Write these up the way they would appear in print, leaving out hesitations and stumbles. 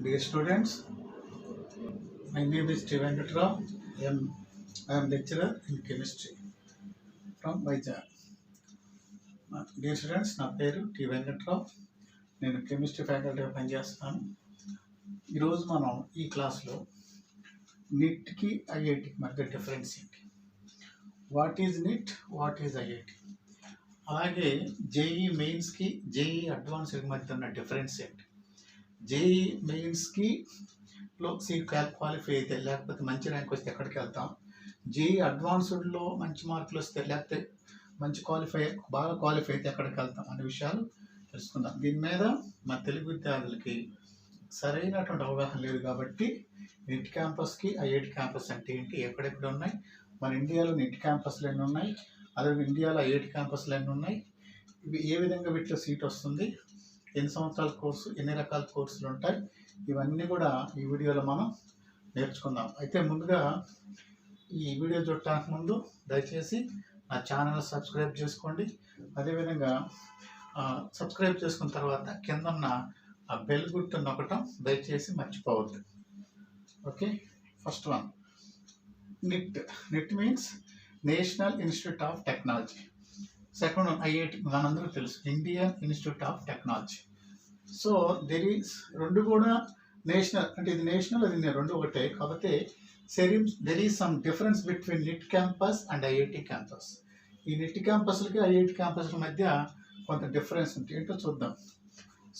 Dear students, my name is T. Venkatrao. I am lecturer in chemistry from Vizag. Dear students, నా పేరు T Venkatrao. నేను chemistry ఫ్యాకల్టీగా పనిచేస్తున్నాను. ఈరోజు మనం ఈ క్లాస్లో నిట్కి ఐఐటికి మధ్య డిఫరెన్స్ ఏంటి, what is NIT, what is IIT, అలాగే జేఈ మెయిన్స్కి జేఈ అడ్వాన్స్కి మధ్య ఉన్న డిఫరెన్స్ ఏంటి, జేఈ మెయిన్స్కి లో సీట్ క్వాలిఫై అయితే లేకపోతే మంచి ర్యాంక్ వస్తే ఎక్కడికి వెళ్తాం, జేఈ అడ్వాన్స్డ్లో మంచి మార్కులు వస్తే లేకపోతే మంచి బాగా క్వాలిఫై అయితే ఎక్కడికి వెళ్తాం అనే విషయాలు తెలుసుకుందాం. దీని మీద మా తెలుగు విద్యార్థులకి సరైనటువంటి అవగాహన లేదు కాబట్టి నిట్ క్యాంపస్కి ఐఐటి క్యాంపస్ అంటే ఏంటి, ఎక్కడెక్కడ ఉన్నాయి, మన ఇండియాలో నిట్ క్యాంపస్లు ఎన్ని ఉన్నాయి, అదే ఇండియాలో ఐఐటి క్యాంపస్లు ఎన్ని ఉన్నాయి, ఇవి ఏ విధంగా వీటిలో సీట్ వస్తుంది, ఎన్ని సంవత్సరాల కోర్సు, ఎన్ని రకాల కోర్సులు ఉంటాయి, ఇవన్నీ కూడా ఈ వీడియోలో మనం నేర్చుకుందాం. అయితే ముందుగా ఈ వీడియో చూడటానికి ముందు దయచేసి నా ఛానల్ సబ్స్క్రైబ్ చేసుకోండి. అదేవిధంగా సబ్స్క్రైబ్ చేసుకున్న తర్వాత కింద ఉన్న ఆ బెల్ గుర్తు నొక్కటం దయచేసి మర్చిపోవద్దు. Okay, first one NIT. NIT means National institute of Technology. Second one IIT, మనందరూ తెలుసు, Indian institute of technology. So రెండు కూడా నేషనల్, అంటే ఇది నేషనల్, అది రెండు ఒకటే. కాకపోతే there is some difference between NIT campus and IIT campus. ఈ నిట్ క్యాంపస్లకి ఐఐటి క్యాంపస్ల మధ్య కొంత డిఫరెన్స్ ఉంటుంది, ఏంటో చూద్దాం.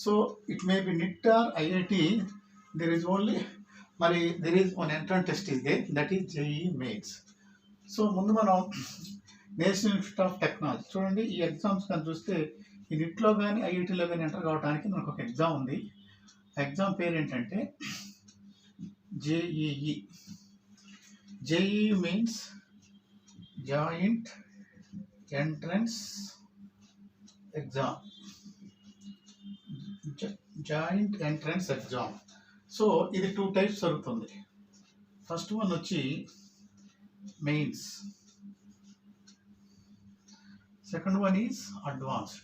So it may be NIT or IIT, there is one entrance test is there, that is JEE mains. సో ముందు మనం నేషనల్ ఇన్స్టిట్యూట్ ఆఫ్ టెక్నాలజీ చూడండి. ఈ ఎగ్జామ్స్ కానీ చూస్తే ఈ నిట్లో కానీ ఐఐటీలో కానీ ఎంటర్ కావడానికి మనకు ఒక ఎగ్జామ్ ఉంది. ఎగ్జామ్ పేరు ఏంటంటే JEE. JEE means joint entrance exam. Joint entrance exam. So ఇది 2 టైప్స్ జరుగుతుంది. ఫస్ట్ వన్ వచ్చి mains, second one is advanced.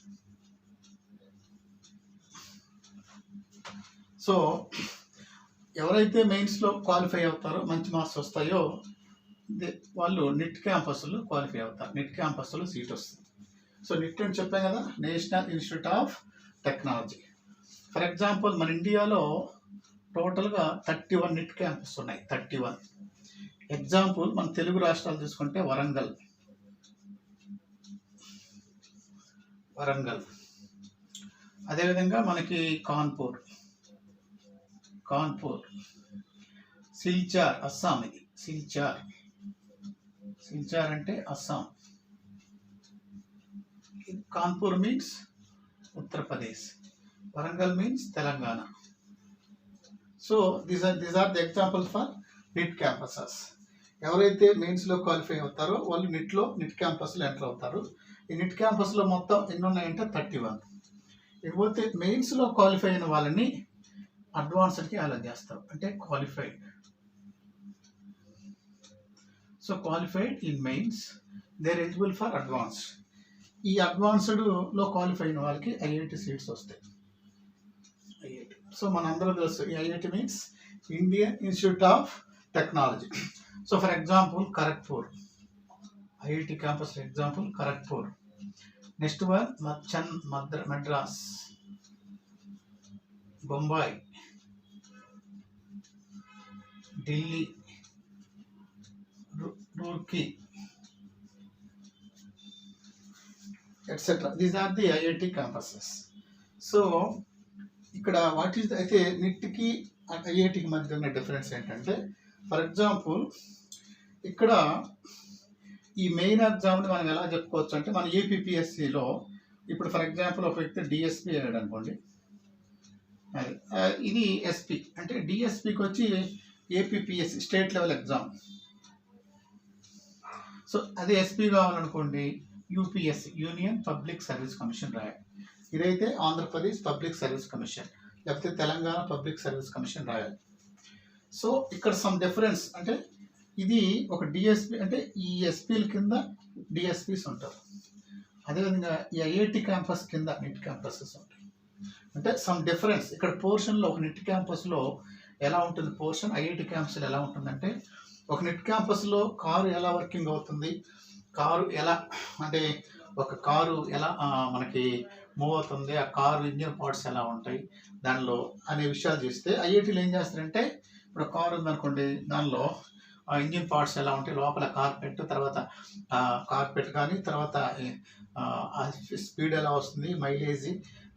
So ఎవరైతే మెయిన్స్లో క్వాలిఫై అవుతారో, మంచి మార్క్స్ వస్తాయో వాళ్ళు నిట్ క్యాంపస్లో క్వాలిఫై అవుతారు, నిట్ క్యాంపస్లో సీట్ వస్తుంది. సో నిట్ అని చెప్పాం కదా, national institute of technology. For example మన ఇండియాలో టోటల్గా 31 నిట్ క్యాంపస్ ఉన్నాయి, 31. ఎగ్జాంపుల్ మన తెలుగు రాష్ట్రాలు తీసుకుంటే వరంగల్, అదేవిధంగా మనకి కాన్పూర్, సిల్చార్, అస్సాం. ఇది సిల్చార్ అంటే Assam. Kanpur means Uttar Pradesh, Warangal means Telangana. So these are the examples for NIT campuses. ఎవరైతే మెయిన్స్లో క్వాలిఫై అవుతారో వాళ్ళు నిట్ క్యాంపస్లో ఎంటర్ అవుతారు. ఈ నిట్ క్యాంపస్లో మొత్తం ఎన్ని ఉన్నాయంటే 31. ఇకపోతే మెయిన్స్లో క్వాలిఫై అయిన వాళ్ళని అడ్వాన్స్డ్కి అలా చేస్తారు, అంటే qualified. So qualified in mains, they are eligible for advanced. ఈ అడ్వాన్స్డ్లో క్వాలిఫై అయిన వాళ్ళకి ఐఐటి సీట్స్ వస్తాయి. ఐఐటి, సో మనందరూ తెలుసు, ఈ IIT means Indian institute of technology. So for example Kharagpur, IIT campus example Kharagpur. Next one Madras, Bombay, Delhi, Roorkee, etcetera. These are the IIT campuses. So ఇక్కడ అయితే నిట్కి ఐఐటికి మధ్య ఉన్న డిఫరెన్స్ ఏంటంటే, ఫర్ ఎగ్జాంపుల్ ఇక్కడ ఈ మెయిన్ ఎగ్జామ్ని మనం ఎలా చెప్పుకోవచ్చు అంటే, మన ఏపీపీఎస్సిలో ఇప్పుడు ఫర్ ఎగ్జాంపుల్ ఒక వ్యక్తి డిఎస్పి అయ్యాడు అనుకోండి, ఇది ఎస్పి అంటే డిఎస్పికి వచ్చి APPSC state level exam. So అదే ఎస్పీ కావాలనుకోండి, UPSC union public service commission రాయాలి. ఇదైతే ఆంధ్రప్రదేశ్ పబ్లిక్ సర్వీస్ కమిషన్, లేకపోతే తెలంగాణ పబ్లిక్ సర్వీస్ కమిషన్ రాయాలి. సో ఇక్కడ సమ్ డిఫరెన్స్ అంటే, ఇది ఒక డిఎస్పి అంటే ఈ ఎస్పీల కింద డిఎస్పీస్ ఉంటారు. అదేవిధంగా ఈ ఐఐటి క్యాంపస్ కింద నిట్ క్యాంపసెస్ ఉంటాయి. అంటే సమ్ డిఫరెన్స్ ఇక్కడ పోర్షన్లో ఒక నిట్ క్యాంపస్లో ఎలా ఉంటుంది, పోర్షన్ ఐఐటి క్యాంపస్లో ఎలా ఉంటుందంటే, ఒక నిట్ క్యాంపస్లో కారు ఎలా వర్కింగ్ అవుతుంది, కారు ఎలా అంటే ఒక కారు ఎలా మనకి మూవ్ అవుతుంది, ఆ కారు ఇంజిన్ పార్ట్స్ ఎలా ఉంటాయి దానిలో అనే విషయాలు చూస్తే, ఐఐటీలో ఏం చేస్తారంటే ఇప్పుడు కారు ఉందనుకోండి, దానిలో ఆ ఇంజిన్ పార్ట్స్ ఎలా ఉంటాయి, లోపల కార్పెట్ కానీ తర్వాత స్పీడ్ ఎలా వస్తుంది, మైలేజ్,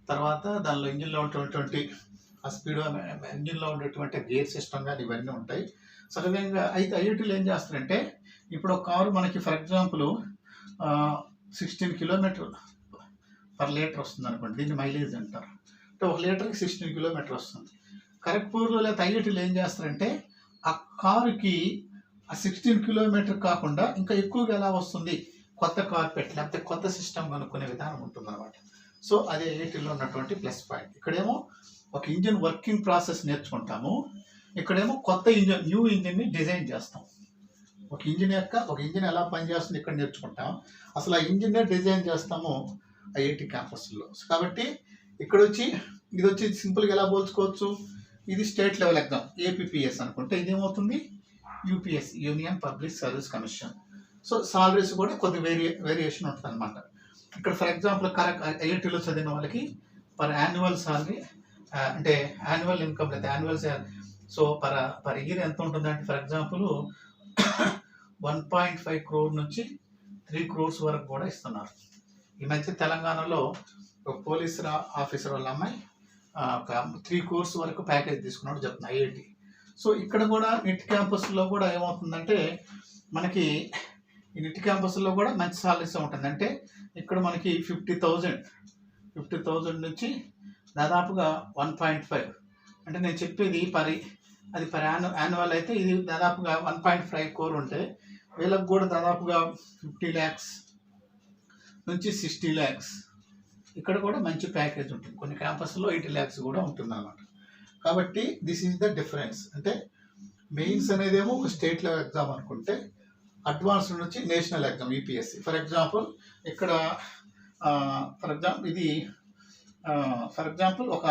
తర్వాత దానిలో ఇంజిన్లో ఉన్నటువంటి ఆ స్పీడ్, ఇంజిన్లో ఉండేటువంటి గేర్ సిస్టమ్ కానీ ఇవన్నీ ఉంటాయి సహజంగా. అయితే ఐఐటీలో ఏం చేస్తారంటే, ఇప్పుడు ఒక కారు మనకి for example 16 kilometre per litre వస్తుంది అనుకోండి, దీన్ని మైలేజ్ అంటారు. అంటే 1 లీటర్కి 16 కిలోమీటర్ వస్తుంది. ఖరగ్పూర్లో లేదా ఐఐటీలో ఏం చేస్తారంటే, ఆ కారుకి ఆ 16 కిలోమీటర్ కాకుండా ఇంకా ఎక్కువగా ఎలా వస్తుంది, కొత్త కార్పెట్ లేకపోతే కొత్త సిస్టమ్ కనుక్కునే విధానం ఉంటుంది అనమాట. సో అదే ఐఐటీలో ఉన్నటువంటి ప్లస్ పాయింట్. ఇక్కడేమో ఒక ఇంజిన్ వర్కింగ్ ప్రాసెస్ నేర్చుకుంటాము, ఇక్కడేమో కొత్త ఇంజిన్, న్యూ ఇంజిన్ని డిజైన్ చేస్తాం. ఒక ఇంజిన్ ఎలా పనిచేస్తుంది ఇక్కడ నేర్చుకుంటాం, అసలు ఆ ఇంజిన్నే డిజైన్ చేస్తాము ఐఐటి క్యాంపస్లో. కాబట్టి ఇక్కడ ఇది వచ్చి సింపుల్గా ఎలా పోల్చుకోవచ్చు, ఇది స్టేట్ లెవెల్ ఎగ్జామ్ ఏపీపీఎస్ అనుకుంటే, ఇదేమవుతుంది UPS, union public service commission. So salaries కూడా కొద్ది వేరియేషన్ ఉంటుంది అనమాట. ఇక్కడ ఫర్ ఎగ్జాంపుల్ ఐఐటీలో చదివిన వాళ్ళకి పర్ యాన్యువల్ సాలరీ అంటే యాన్యువల్ ఇన్కమ్ లేదా annual salary, so per year ఎంత ఉంటుందంటే ఫర్ ఎగ్జాంపుల్ 1.5 crore నుంచి 3 crores వరకు కూడా ఇస్తున్నారు. ఈ మధ్య తెలంగాణలో ఒక పోలీస్ ఆఫీసర్ వాళ్ళ అమ్మాయి ఒక 3 crores వరకు ప్యాకేజ్ తీసుకున్నట్టు చెప్తుంది ఐఐటి. సో ఇక్కడ కూడా నిట్ క్యాంపస్లో కూడా ఏమవుతుందంటే, మనకి ఈ నిట్ క్యాంపస్లో కూడా మంచి సాలరీస్ ఉంటుంది. అంటే ఇక్కడ మనకి 50,000 నుంచి దాదాపుగా 1.5, అంటే నేను చెప్పేది అది పర్ యాన్యువల్ అయితే ఇది దాదాపుగా 1.5 crore ఉంటే, వీళ్ళకి కూడా దాదాపుగా 50 lakhs నుంచి 60 lakhs ఇక్కడ కూడా మంచి ప్యాకేజ్ ఉంటుంది. కొన్ని క్యాంపస్లో 80 lakhs కూడా ఉంటుంది అన్నమాట. కాబట్టి దిస్ ఈజ్ ద డిఫరెన్స్. అంటే మెయిన్స్ అనేదేమో ఒక స్టేట్ లెవెల్ ఎగ్జామ్ అనుకుంటే, అడ్వాన్స్డ్ నుంచి national exam UPSC. For example ఇక్కడ ఫర్ ఎగ్జాంపుల్ ఒక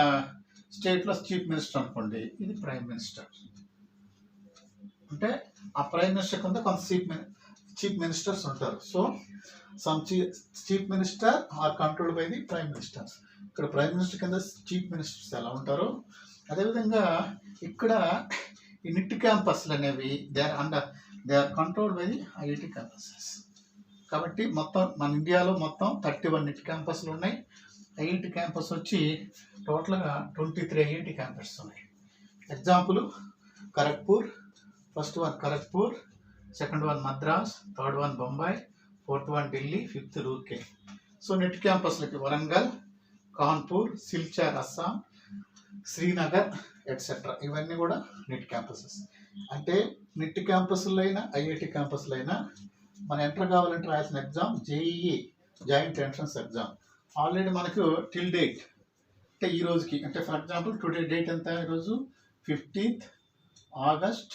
స్టేట్లో చీఫ్ మినిస్టర్ అనుకోండి, ఇది ప్రైమ్ మినిస్టర్. అంటే ఆ ప్రైమ్ మినిస్టర్ కింద కొంత చీఫ్ మినిస్టర్స్ ఉంటారు. So some chief minister are controlled by the prime ministers. ఇక్కడ ప్రైమ్ మినిస్టర్ కింద చీఫ్ మినిస్టర్స్ ఎలా ఉంటారో, అదేవిధంగా ఇక్కడ ఈ నిట్ క్యాంపస్లు అనేవి they are controlled by the IIT campuses. కాబట్టి మొత్తం మన ఇండియాలో మొత్తం 31 నిట్ క్యాంపస్లు ఉన్నాయి. ఐఐటి క్యాంపస్ వచ్చి టోటల్గా 23 ఐఐటి క్యాంపస్ ఉన్నాయి. Example Kharagpur, first one Kharagpur, second one Madras, third one Bombay, fourth one Delhi, fifth Roorkee. So NIT క్యాంపస్లకి వరంగల్, కాన్పూర్, సిల్చార్ అస్సాం, శ్రీనగర్ ఎట్సెట్రా, ఇవన్నీ కూడా నెట్ క్యాంపసెస్. అంటే నెట్ క్యాంపస్లో అయినా ఐఐటి క్యాంపస్లో అయినా మనం ఎంటర్ కావాలంటే రాయాల్సిన exam JEE, joint entrance exam. Already మనకు టిల్ డేట్ అంటే ఈ రోజుకి, అంటే ఫర్ ఎగ్జాంపుల్ టుడే డేట్ ఎంత, ఈరోజు 15th August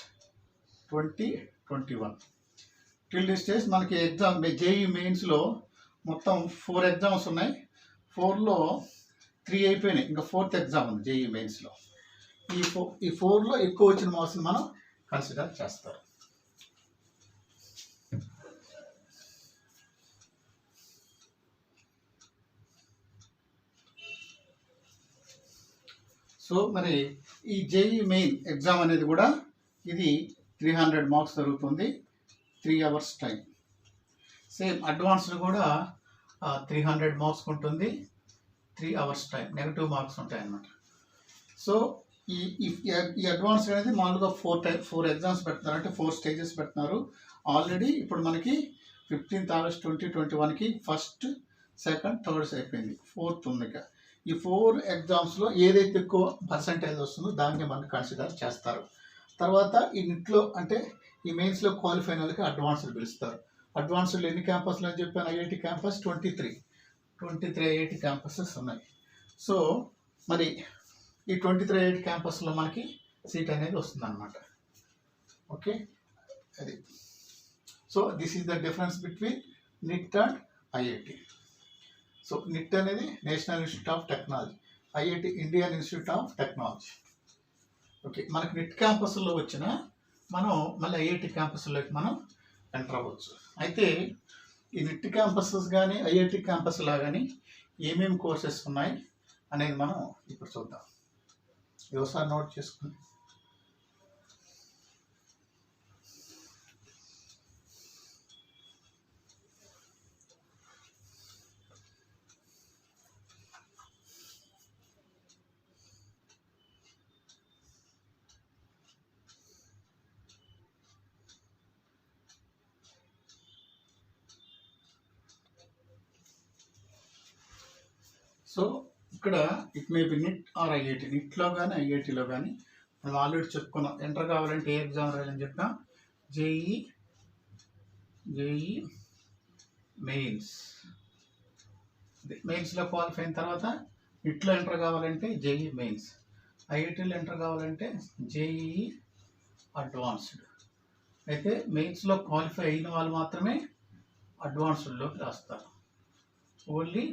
2021. Till this days మనకి ఎగ్జామ్ జేఈ మెయిన్స్లో మొత్తం 4 ఎగ్జామ్స్ ఉన్నాయి. 4లో 3 అయిపోయినాయి, ఇంకా 4th ఎగ్జామ్ ఉంది జేఈ మెయిన్స్లో. ఈ 4లో ఎక్కువ వచ్చిన మార్క్స్ని మనం కన్సిడర్ చేస్తారు. సో మరి ఈ జేఈ మెయిన్ ఎగ్జామ్ అనేది కూడా ఇది 300 మార్క్స్ జరుగుతుంది, 3 hours టైం. సేమ్ అడ్వాన్స్డ్ కూడా 300 మార్క్స్ ఉంటుంది, 3 hours టైం. నెగటివ్ మార్క్స్ ఉంటాయి అన్నమాట. సో ఈ అడ్వాన్స్డ్ అనేది మామూలుగా 4 ఎగ్జామ్స్ పెడుతున్నారు, అంటే 4 stages పెడుతున్నారు. ఆల్రెడీ ఇప్పుడు మనకి 15th August 2021కి ఫస్ట్, సెకండ్, థర్డ్స్ అయిపోయింది, 4th ఉంది. ఈ 4 ఎగ్జామ్స్లో ఏదైతే ఎక్కువ పర్సంటేజ్ వస్తుందో దాన్ని మనకు కన్సిడర్ చేస్తారు. తర్వాత ఈ నిట్లో అంటే ఈ మెయిన్స్లో క్వాలిఫై అయిన వాళ్ళకి అడ్వాన్స్డ్ పిలుస్తారు. అడ్వాన్స్డ్లో ఎన్ని క్యాంపస్లు అని చెప్పాను, ఐఐటి క్యాంపస్ 23 ఐఐటి క్యాంపసెస్ ఉన్నాయి. సో మరి ఈ 23 ఐఐటి క్యాంపస్లో మనకి సీట్ అనేది వస్తుంది అన్నమాట. ఓకే, అది. So this is the difference between NIT and IIT. So NIT అనేది national institute of technology, IIT Indian institute of technology. Okay, మనకి నెట్ క్యాంపస్లో వచ్చిన మనం మళ్ళీ ఐఐటి క్యాంపస్లోకి మనం ఎంటర్ అవ్వచ్చు. అయితే ఈ నెట్ క్యాంపసెస్ కానీ ఐఐటి క్యాంపస్లా కానీ ఏమేమి కోర్సెస్ ఉన్నాయి అనేది మనం ఇప్పుడు చూద్దాం. ఒకసారి నోట్ చేసుకుని సో ఇక్కడ it may be NIT or IIT. నిట్లో కానీ ఐఐటిలో కానీ మనం ఆల్రెడీ చెప్పుకున్నాం. ఎంటర్ కావాలంటే ఏ ఎగ్జామ్ రాయాలని చెప్పినా జేఈ మెయిన్స్. మెయిన్స్లో క్వాలిఫై అయిన తర్వాత నిట్లో ఎంటర్ కావాలంటే జేఈ మెయిన్స్, ఐఐటీలో ఎంటర్ కావాలంటే జేఈ అడ్వాన్స్డ్. అయితే మెయిన్స్లో క్వాలిఫై అయిన వాళ్ళు మాత్రమే అడ్వాన్స్డ్లోకి రాస్తారు. ఓన్లీ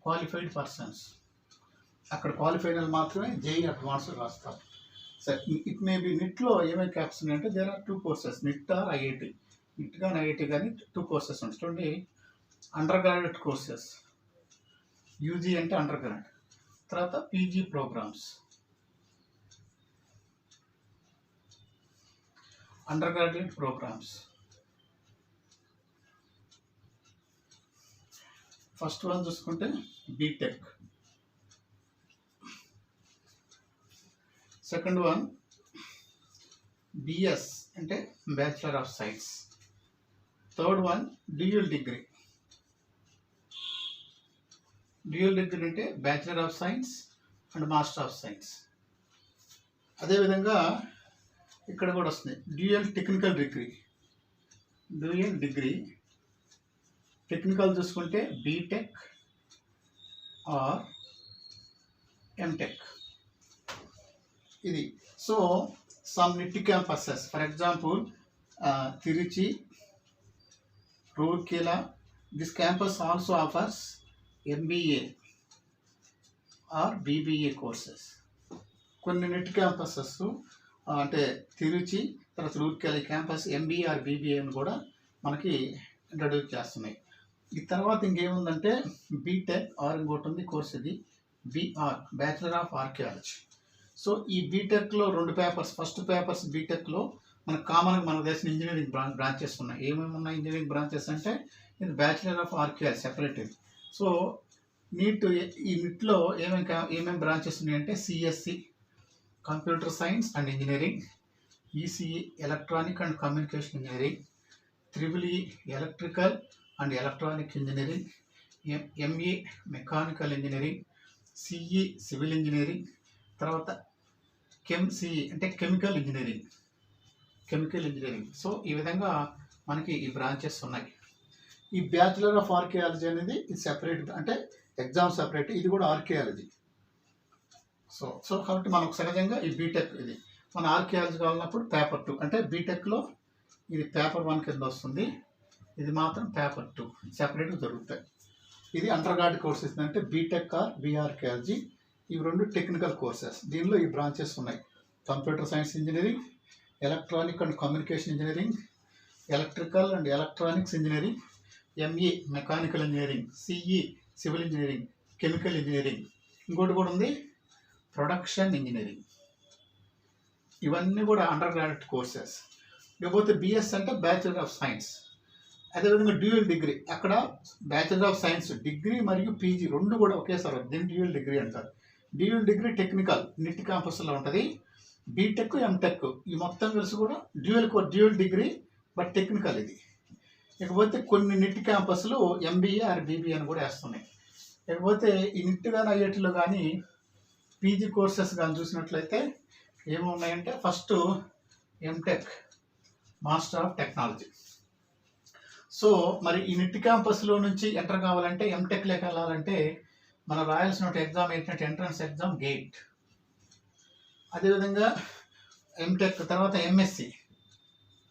క్వాలిఫైడ్ పర్సన్స్ అక్కడ క్వాలిఫైడ్ వాళ్ళు మాత్రమే జేఈ అడ్వాన్స్డ్ రాస్తారు. సరే, ఇట్ మే బి నిట్లో ఏమేమి క్యాప్స్ ఉన్నాయంటే there are 2 courses, NIT or IIT. NIT కానీ ఐఐటి కానీ 2 కోర్సెస్ ఉంటాయి. చూడండి, అండర్ గ్రాడ్యుయేట్ కోర్సెస్, యూజీ అంటే అండర్ గ్రాడ్, తర్వాత PG programmes. Under graduate programmes first one చూసుకుంటే బీటెక్, సెకండ్ వన్ బిఎస్ అంటే bachelor of science, third one dual degree. Dual degree అంటే bachelor of science and master of science. అదేవిధంగా ఇక్కడ కూడా వస్తుంది dual technical degree. Dual degree technical చూసుకుంటే B Tech are MTech. ఇది so some NIT campuses, for example Tiruchi, Rourkela. This campus also offers MBA or BBA courses. కొన్ని NIT campuses అంటే తిరుచి తర్వాత Rourkela campus MBA or బీబీఏని కూడా మనకి ఇంట్రడ్యూస్ చేస్తున్నాయి. ఈ తర్వాత ఇంకేముందంటే బీటెక్ ఆర్ ఇంకోటి ఉంది కోర్స్, ఇది BArch bachelor of archaeology. So ఈ బీటెక్లో 2 పేపర్స్. ఫస్ట్ పేపర్స్ బీటెక్లో మనకు కామన్గా మనకు తెలిసిన ఇంజనీరింగ్ బ్రాంచెస్ ఉన్నాయి. ఏమేమి ఉన్నాయి ఇంజనీరింగ్ బ్రాంచెస్ అంటే ఇది bachelor of archaeology separate. So ఈ నిట్లో ఏమేమి బ్రాంచెస్ ఉన్నాయంటే CSC computer science and engineering, ECE electronic and communication engineering, triple electrical and electronic engineering, ME mechanical engineering, CE civil engineering, తర్వాత సిఈ అంటే కెమికల్ ఇంజనీరింగ్. సో ఈ విధంగా మనకి ఈ బ్రాంచెస్ ఉన్నాయి. ఈ బ్యాచిలర్ ఆఫ్ ఆర్కియాలజీ అనేది ఇది సెపరేట్, అంటే ఎగ్జామ్ సెపరేట్, ఇది కూడా ఆర్కియాలజీ. సో కాబట్టి మనకు సహజంగా ఈ బీటెక్ ఇది మన ఆర్కియాలజీ కావాలన్నప్పుడు పేపర్ 2 అంటే బీటెక్లో ఇది పేపర్ 1 కింద వస్తుంది, ఇది మాత్రం పేపర్ 2 సెపరేట్గా దొరుకుతాయి. ఇది అండర్ గ్రాడ్యుయేట్ కోర్సెస్ అంటే బీటెక్ ఆర్ బీఆర్కియాలజీ. ఇవి 2 టెక్నికల్ కోర్సెస్. దీనిలో ఈ బ్రాంచెస్ ఉన్నాయి: computer science engineering, electronic and communication engineering, electrical and electronics engineering, ME mechanical engineering, CE civil engineering, chemical engineering, ఇంకోటి కూడా ఉంది ప్రొడక్షన్ ఇంజనీరింగ్. ఇవన్నీ కూడా అండర్ గ్రాడ్యుయేట్ కోర్సెస్. ఇకపోతే బిఎస్ అంటే బ్యాచిలర్ ఆఫ్ సైన్స్. అదేవిధంగా డ్యూయల్ డిగ్రీ, అక్కడ బ్యాచిలర్ ఆఫ్ సైన్స్ డిగ్రీ మరియు పీజీ 2 కూడా ఒకేసారి దీన్ని డ్యూయల్ డిగ్రీ అంటారు. డ్యూయల్ డిగ్రీ టెక్నికల్ నిట్ క్యాంపస్లో ఉంటుంది. బీటెక్ ఎంటెక్ ఈ మొత్తం కలిసి కూడా డ్యూయల్ డిగ్రీ బట్ టెక్నికల్ ఇది. ఇకపోతే కొన్ని నిట్ క్యాంపస్లు ఎంబీఏ ఆర్ బీబీఏ అని కూడా వేస్తున్నాయి. ఇకపోతే ఈ నిట్ కానీ ఐఐటీలో కానీ పీజీ కోర్సెస్ కానీ చూసినట్లయితే ఏమున్నాయంటే first M Tech master of technology. So మరి ఈ నిట్ క్యాంపస్లో నుంచి ఎంటర్ కావాలంటే ఎంటెక్లోకి వెళ్ళాలంటే మనం రాయాల్సిన ఎగ్జామ్ ఏంటంటే ఎంట్రన్స్ ఎగ్జామ్ గేట్. అదేవిధంగా ఎంటెక్ తర్వాత MSc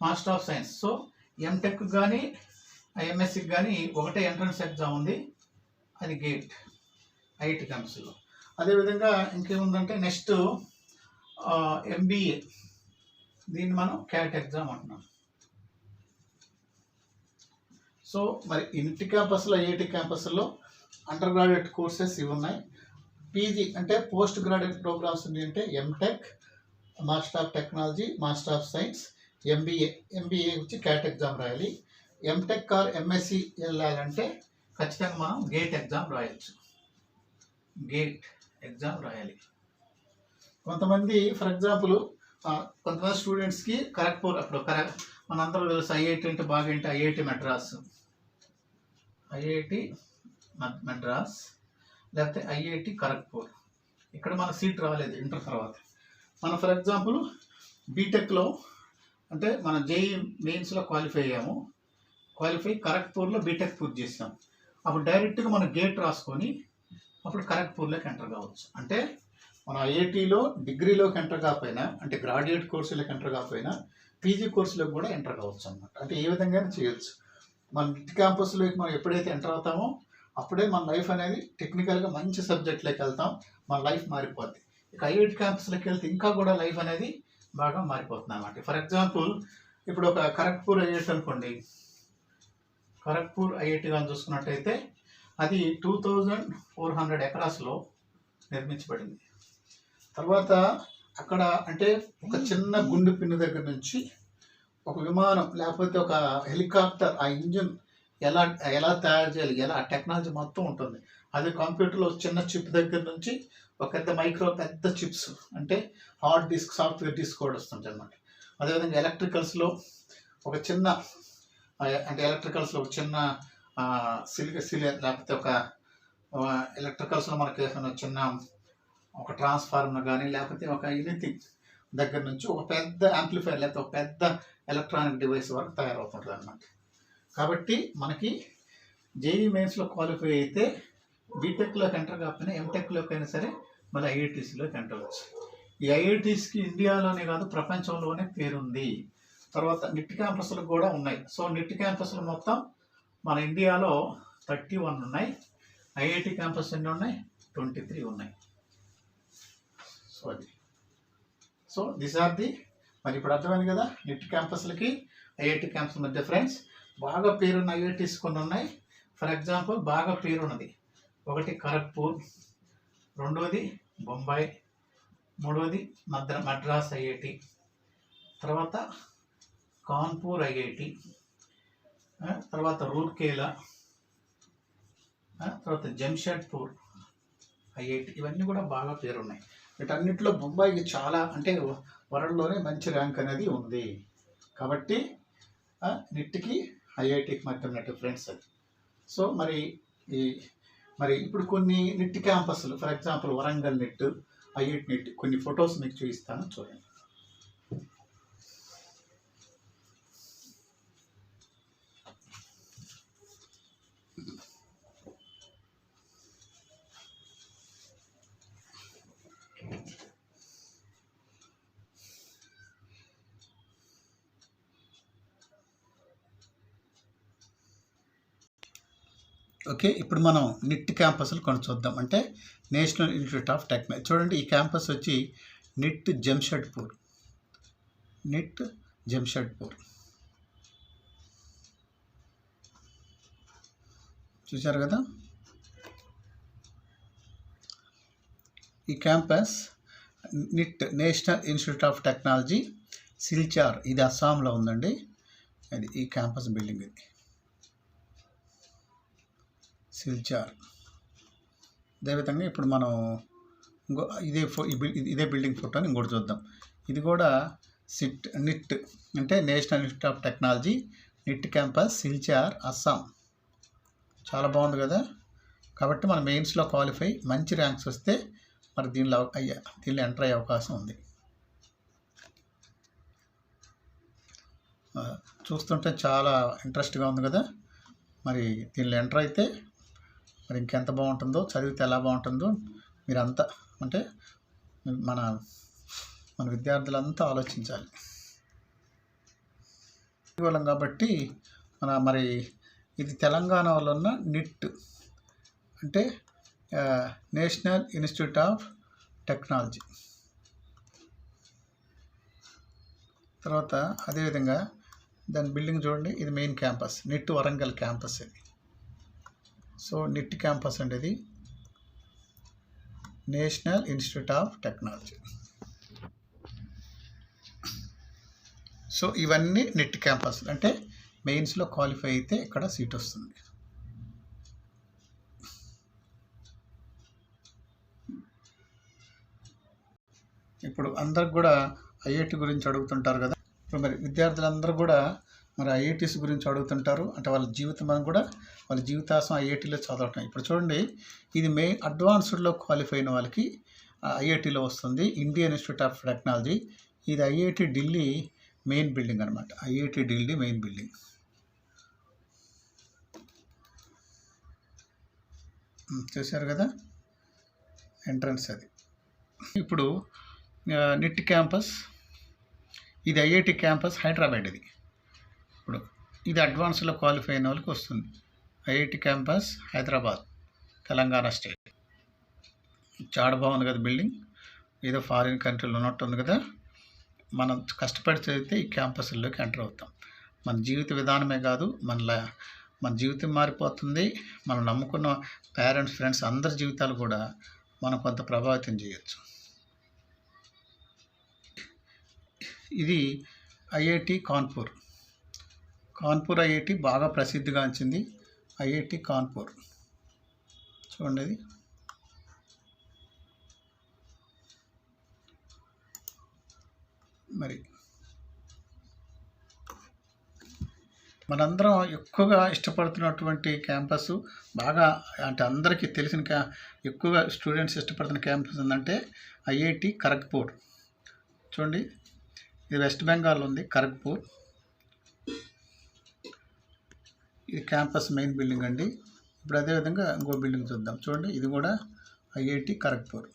master of science. So MTech కానీ ఎంఎస్సికి కానీ ఒకటే ఎంట్రన్స్ ఎగ్జామ్ ఉంది, అది గేట్ ఐఐటి క్యాంపస్లో. అదేవిధంగా ఇంకేముందంటే నెక్స్ట్ ఎంబీఏ, దీన్ని మనం క్యాట్ ఎగ్జామ్ అంటున్నాం. సో మరి ఇంటి క్యాంపస్లో ఐఐటి క్యాంపస్లో అండర్ గ్రాడ్యుయేట్ కోర్సెస్ ఇవి ఉన్నాయి. పీజీ అంటే పోస్ట్ గ్రాడ్యుయేట్ ప్రోగ్రామ్స్ అంటే MTech, master of technology, master of science, MBA వచ్చి క్యాట్ ఎగ్జామ్ రాయాలి. ఎంటెక్ ఆర్ ఎంఎస్సి వెళ్ళాలంటే ఖచ్చితంగా మనం గేట్ ఎగ్జామ్ రాయొచ్చు, గేట్ ఎగ్జామ్ రాయాలి. కొంతమంది ఫర్ ఎగ్జాంపుల్ కొంతమంది స్టూడెంట్స్కి ఖరగ్పూర్, అప్పుడు మనందరూ తెలుసు ఐఐటి అంటే బాగా ఏంటి, ఐఐటి మెడ్రాస్, లేకపోతే ఐఐటి ఖరగ్పూర్, ఇక్కడ మన సీట్ రాలేదు ఇంటర్ తర్వాత. మనం ఫర్ ఎగ్జాంపుల్ బీటెక్లో అంటే మనం జేఈ మెయిన్స్లో క్వాలిఫై అయ్యాము, ఖరగ్పూర్లో బీటెక్ పూర్తి చేసాం. అప్పుడు డైరెక్ట్గా మనం గేట్ రాసుకొని అప్పుడు ఖరగ్పూర్లోకి ఎంటర్ కావచ్చు. అంటే మన ఐఐటీలో డిగ్రీలోకి ఎంటర్ కాకపోయినా, అంటే గ్రాడ్యుయేట్ కోర్సులోకి ఎంటర్ కాకపోయినా పీజీ కోర్సులోకి కూడా ఎంటర్ కావచ్చు అన్నమాట. అంటే ఏ విధంగా చేయొచ్చు. మన నిట్ క్యాంపస్లోకి మనం ఎప్పుడైతే ఎంటర్ అవుతామో అప్పుడే మన లైఫ్ అనేది టెక్నికల్గా మంచి సబ్జెక్ట్లోకి వెళ్తాం, మన లైఫ్ మారిపోద్ది. ఇక ఐఐటి క్యాంపస్లోకి వెళ్తే ఇంకా కూడా లైఫ్ అనేది బాగా మారిపోతుంది అన్నమాట. ఫర్ ఎగ్జాంపుల్ ఇప్పుడు ఒక ఖరగ్పూర్ ఐఐటి అనుకోండి, ఖరగ్పూర్ ఐఐటి కానీ చూసుకున్నట్టయితే అది 2400 ఎకరాస్లో నిర్మించబడింది. తర్వాత అక్కడ అంటే ఒక చిన్న గుండు పిన్ను దగ్గర నుంచి ఒక విమానం లేకపోతే ఒక హెలికాప్టర్, ఆ ఇంజిన్ ఎలా తయారు చేయాలి, ఎలా టెక్నాలజీ మొత్తం ఉంటుంది. అది కంప్యూటర్లో చిన్న చిప్ దగ్గర నుంచి ఒక పెద్ద చిప్స్ అంటే హార్డ్ డిస్క్, సాఫ్ట్వేర్ డిస్క్ కూడా వస్తుంది అన్నమాట. అదేవిధంగా ఎలక్ట్రికల్స్లో ఒక చిన్న సిలియర్ లేకపోతే ఒక ఎలక్ట్రికల్స్లో మనకి చిన్న ఒక ట్రాన్స్ఫార్మర్ కానీ లేకపోతే ఒక ఎనీథింగ్ దగ్గర నుంచి ఒక పెద్ద యాంప్లిఫైర్ లేకపోతే ఒక పెద్ద ఎలక్ట్రానిక్ డివైస్ వరకు తయారవుతుంటుంది అన్నమాట. కాబట్టి మనకి జేఈ మెయిన్స్లో క్వాలిఫై అయితే బీటెక్లోకి ఎంటర్ కాకపోయినా ఎంటెక్లోకి అయినా సరే మళ్ళీ ఐఐటీసీలోకి ఎంటర్ అవ్వచ్చు. ఈ ఐఐటీస్కి ఇండియాలోనే కాదు ప్రపంచంలోనే పేరుంది. తర్వాత నిట్ క్యాంపస్లు కూడా ఉన్నాయి. సో నిట్ క్యాంపస్లు మొత్తం మన ఇండియాలో 31 ఉన్నాయి. ఐఐటి క్యాంపస్ ఎన్ని ఉన్నాయి? 23 ఉన్నాయి. సో దిస్ ఆర్ ది, మరి ఇప్పుడు అర్థమైంది కదా నిట్ క్యాంపస్లకి ఐఐటి క్యాంపస్ మధ్య డిఫరెన్స్. బాగా పేరున్న ఐఐటీస్ కొన్ని ఉన్నాయి. ఫర్ ఎగ్జాంపుల్ బాగా పేరున్నది ఒకటి ఖరగ్పూర్, రెండవది బొంబాయి, మూడవది మద్రాస్ ఐఐటి, తర్వాత కాన్పూర్ ఐఐటి, తర్వాత రూర్కేలా, తర్వాత జంషెడ్పూర్ ఐఐటి, ఇవన్నీ కూడా బాగా పేరున్నాయి. వీటన్నిటిలో బొంబాయికి చాలా అంటే వరల్డ్లోనే మంచి ర్యాంక్ అనేది ఉంది. కాబట్టి నిట్కి ఐఐటికి మధ్య ఉన్న డిఫరెన్స్ అది. సో మరి ఇప్పుడు కొన్ని నిట్ క్యాంపస్లు for example Warangal NIT, IIT NIT కొన్ని ఫొటోస్ మీకు చూపిస్తాను, చూడండి. ఓకే, ఇప్పుడు మనం నిట్ క్యాంపస్లు కొన్ని చూద్దాం. అంటే నేషనల్ ఇన్స్టిట్యూట్ ఆఫ్ టెక్నాలజీ. చూడండి, ఈ క్యాంపస్ వచ్చి నిట్ జంషెడ్పూర్, చూశారు కదా. ఈ campus NIT National institute of Technology Silchar, ఇది అస్సాంలో ఉందండి. అది ఈ క్యాంపస్ బిల్డింగ్, ఇది సిల్చార్. అదేవిధంగా ఇప్పుడు మనం ఇదే బిల్డింగ్ ఫోటోని ఇంకోటి చూద్దాం. ఇది కూడా నిట్ అంటే National institute of Technology NIT campus Silchar, Assam. చాలా బాగుంది కదా. కాబట్టి మన మెయిన్స్లో క్వాలిఫై మంచి ర్యాంక్స్ వస్తే మరి దీనిలో ఎంటర్ అయ్యే అవకాశం ఉంది. చూస్తుంటే చాలా ఇంట్రెస్ట్గా ఉంది కదా. మరి దీనిలో ఎంటర్ అయితే మరి ఇంకెంత బాగుంటుందో, చదివితే ఎలా బాగుంటుందో మీరంతా అంటే మన విద్యార్థులంతా ఆలోచించాలి. కాబట్టి మరి ఇది తెలంగాణలో ఉన్న నిట్ అంటే నేషనల్ ఇన్స్టిట్యూట్ ఆఫ్ టెక్నాలజీ. తర్వాత అదేవిధంగా దాని బిల్డింగ్ చూడండి, ఇది main campus, NIT Warangal campus ఇది. సో నిట్ క్యాంపస్ అంటే ఇది National institute of technology. So ఇవన్నీ నిట్ క్యాంపస్, అంటే మెయిన్స్లో క్వాలిఫై అయితే ఇక్కడ సీట్ వస్తుంది. ఇప్పుడు అందరికి కూడా ఐఐటి గురించి అడుగుతుంటారు కదా. ఇప్పుడు మరి విద్యార్థులందరూ కూడా మరి ఐఐటీస్ గురించి అడుగుతుంటారు, అంటే వాళ్ళ జీవితం కూడా వాళ్ళ జీవితాసం ఐఐటీలో చదవటం. ఇప్పుడు చూడండి, ఇది మెయిన్ అడ్వాన్స్డ్లో క్వాలిఫై అయిన వాళ్ళకి ఐఐటీలో వస్తుంది, ఇండియన్ ఇన్స్టిట్యూట్ ఆఫ్ టెక్నాలజీ. ఇది ఐఐటి ఢిల్లీ మెయిన్ బిల్డింగ్ అనమాట, ఐఐటి ఢిల్లీ మెయిన్ బిల్డింగ్. చూశారు కదా ఎంట్రన్స్ అది. ఇప్పుడు నిట్ క్యాంపస్, ఇది ఐఐటి క్యాంపస్ హైదరాబాద్. ఇప్పుడు ఇది అడ్వాన్స్లో క్వాలిఫై అయిన వాళ్ళకి వస్తుంది, IIT campus Hyderabad, Telangana state. చాలా బాగుంది కదా బిల్డింగ్, ఏదో ఫారిన్ కంట్రీలో ఉన్నట్టుంది కదా. మనం కష్టపడి చదివితే ఈ క్యాంపస్లోకి ఎంటర్ అవుతాం. మన జీవిత విధానమే కాదు, మన జీవితం మారిపోతుంది. మనం నమ్ముకున్న పేరెంట్స్, ఫ్రెండ్స్ అందరి జీవితాలు కూడా మనం కొంత ప్రభావితం చేయొచ్చు. ఇది ఐఐటి కాన్పూర్. కాన్పూర్ ఐఐటి బాగా ప్రసిద్ధిగాంచింది, ఐఐటి కాన్పూర్. చూడండి ఇది. మరి మనందరం ఎక్కువగా ఇష్టపడుతున్నటువంటి క్యాంపస్, బాగా అంటే అందరికీ తెలిసిన ఎక్కువగా స్టూడెంట్స్ ఇష్టపడుతున్న క్యాంపస్ ఏంటంటే ఐఐటి ఖరగ్పూర్. చూడండి, ఇది వెస్ట్ బెంగాల్ ఉంది, ఖరగ్పూర్. ఇది క్యాంపస్ మెయిన్ బిల్డింగ్ అండి. ఇప్పుడు అదేవిధంగా ఇంకో బిల్డింగ్ చూద్దాం. చూడండి, ఇది కూడా ఐఐటి ఖరగ్పూర్.